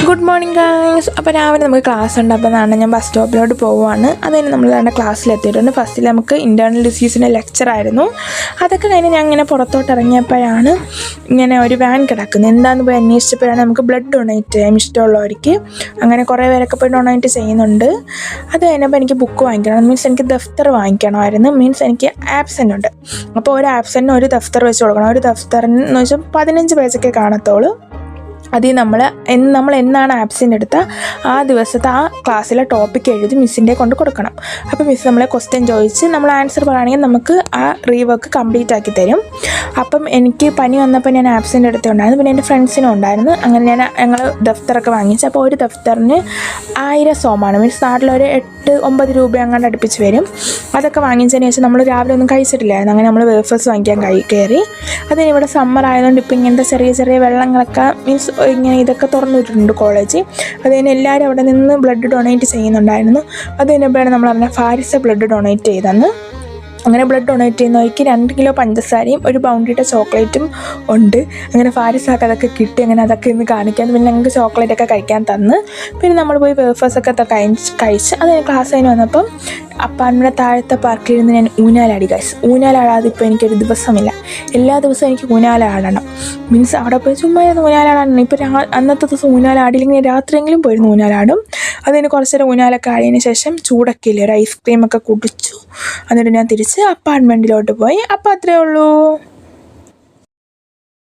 Good morning guys. അപ്പോൾ രാവിലെ നമുക്ക് ക്ലാസ് ഉണ്ട്. അപ്പോൾ ഞാൻ ബസ് സ്റ്റോപ്പിലോട്ട് പോവുകയാണ്. അതിന് നമ്മൾ തന്നെ ക്ലാസ്സിലെത്തിയിട്ടുണ്ട്. ഫസ്റ്റിൽ നമുക്ക് ഇൻറ്റേർണൽ ഡിസീസിൻ്റെ ലെക്ചറായിരുന്നു. അതൊക്കെ കഴിഞ്ഞ് ഞാൻ ഇങ്ങനെ പുറത്തോട്ട് ഇറങ്ങിയപ്പോഴാണ് ഇങ്ങനെ ഒരു വാൻ കിടക്കുന്നത്. എന്താണെന്ന് പോയി അന്വേഷിച്ചപ്പോഴാണ് നമുക്ക് ബ്ലഡ് ഡൊണേറ്റ് ചെയ്യാം ഇഷ്ടമുള്ളവർക്ക്. അങ്ങനെ കുറേ പേരൊക്കെ പോയി ഡൊണേറ്റ് ചെയ്യുന്നുണ്ട്. അത് കഴിഞ്ഞപ്പോൾ എനിക്ക് ബുക്ക് വാങ്ങിക്കണം, മീൻസ് എനിക്ക് ദഫ്തർ വാങ്ങിക്കണമായിരുന്നു. മീൻസ് എനിക്ക് ആബ്സെൻ്റ് ഉണ്ട്. അപ്പോൾ ഒരു ആബ്സെൻറ്റിന് ഒരു ദഫ്തർ വെച്ച് കൊടുക്കണം. ഒരു ദഫ്തറിന് എന്ന് വെച്ചാൽ 15 പേജൊക്കെ കാണത്തുള്ളൂ. അതിൽ നമ്മൾ എന്നാണ് ആബ്സെൻ്റ് എടുത്ത ആ ദിവസത്തെ ആ ക്ലാസ്സിലെ ടോപ്പിക് എഴുതി മിസ്സിൻ്റെ കൊണ്ട് കൊടുക്കണം. അപ്പോൾ മിസ്സ് നമ്മളെ ക്വസ്റ്റ്യൻ ചോദിച്ച് നമ്മൾ ആൻസർ പറയുകയാണെങ്കിൽ നമുക്ക് ആ റീവർക്ക് കംപ്ലീറ്റ് ആക്കി തരും. അപ്പം എനിക്ക് പനി വന്നപ്പോൾ ഞാൻ ആബ്സെൻ്റ് എടുത്തിട്ടുണ്ടായിരുന്നു. പിന്നെ എൻ്റെ ഫ്രണ്ട്സിനും ഉണ്ടായിരുന്നു. അങ്ങനെ ഞങ്ങൾ ദഫ്തറൊക്കെ വാങ്ങിച്ചു. അപ്പോൾ ഒരു ദഫ്തറിന് 1000 സോമാണ്, മീൻസ് നാട്ടിലൊരു 8-9 രൂപ അങ്ങോട്ട് അടുപ്പിച്ച് വരും. അതൊക്കെ വാങ്ങിച്ചതിന് ശേഷം നമ്മൾ രാവിലെ ഒന്നും കഴിച്ചിട്ടില്ലായിരുന്നു. അങ്ങനെ നമ്മൾ വേഫേഴ്സ് വാങ്ങിക്കാൻ കയറി. അതിന് ഇവിടെ സമ്മർ ആയതുകൊണ്ട് ഇപ്പോൾ ഇങ്ങനത്തെ ചെറിയ ചെറിയ വെള്ളങ്ങളൊക്കെ മീൻസ് ഇങ്ങനെ ഇതൊക്കെ തുറന്നിട്ടുണ്ട് കോളേജ്. അത് കഴിഞ്ഞ് എല്ലാവരും അവിടെ നിന്ന് ബ്ലഡ് ഡൊണേറ്റ് ചെയ്യുന്നുണ്ടായിരുന്നു. അത് കഴിഞ്ഞപ്പോഴാണ് നമ്മൾ പറഞ്ഞ ഫാരിസ ബ്ലഡ് ഡൊണേറ്റ് ചെയ്തെന്ന്. അങ്ങനെ ബ്ലഡ് ഡൊണേറ്റ് ചെയ്യുന്നവർക്ക് 2 കിലോ പഞ്ചസാരയും ഒരു ബൗണ്ടിയുടെ ചോക്ലേറ്റും ഉണ്ട്. അങ്ങനെ ഫാരിസാക്ക് അതൊക്കെ കിട്ടി. അങ്ങനെ അതൊക്കെ ഇന്ന് കാണിക്കാൻ പിന്നെ ഞങ്ങൾക്ക് ചോക്ലേറ്റൊക്കെ കഴിക്കാൻ തന്ന്. പിന്നെ നമ്മൾ പോയി വേഫേഴ്സൊക്കെ കഴിച്ച് അത് ക്ലാസ് കഴിഞ്ഞ് വന്നപ്പം അപ്പാൻ്റെ താഴത്തെ പാർക്കിലിരുന്ന് ഞാൻ ഊഞ്ഞാലാടി. ഗൈസ്, ഊഞ്ഞാലാടാതെ ഇപ്പോൾ എനിക്കൊരു ദിവസമില്ല. എല്ലാ ദിവസവും എനിക്ക് ഊഞ്ഞാലാടണം. മീൻസ് അവിടെ പോയി ചുമ്മാ ഊഞ്ഞാലാടാണ്. ഇപ്പോൾ അന്നത്തെ ദിവസം ഊഞ്ഞാലാടിയില്ലെങ്കിൽ രാത്രിയെങ്കിലും പോയിരുന്നു ഊഞ്ഞാലാടും. അതിന് കുറച്ച് നേരം ഊഞ്ഞാലൊക്കെ ആടിയതിന് ശേഷം ചൂടൊക്കെ ഇല്ലേ, ഒരു ഐസ്ക്രീമൊക്കെ കുടിച്ചു. എന്നിട്ട് ഞാൻ തിരിച്ച് അപ്പാർട്ട്മെൻറ്റിലോട്ട് പോയി. അപ്പോൾ അത്രയേ ഉള്ളൂ.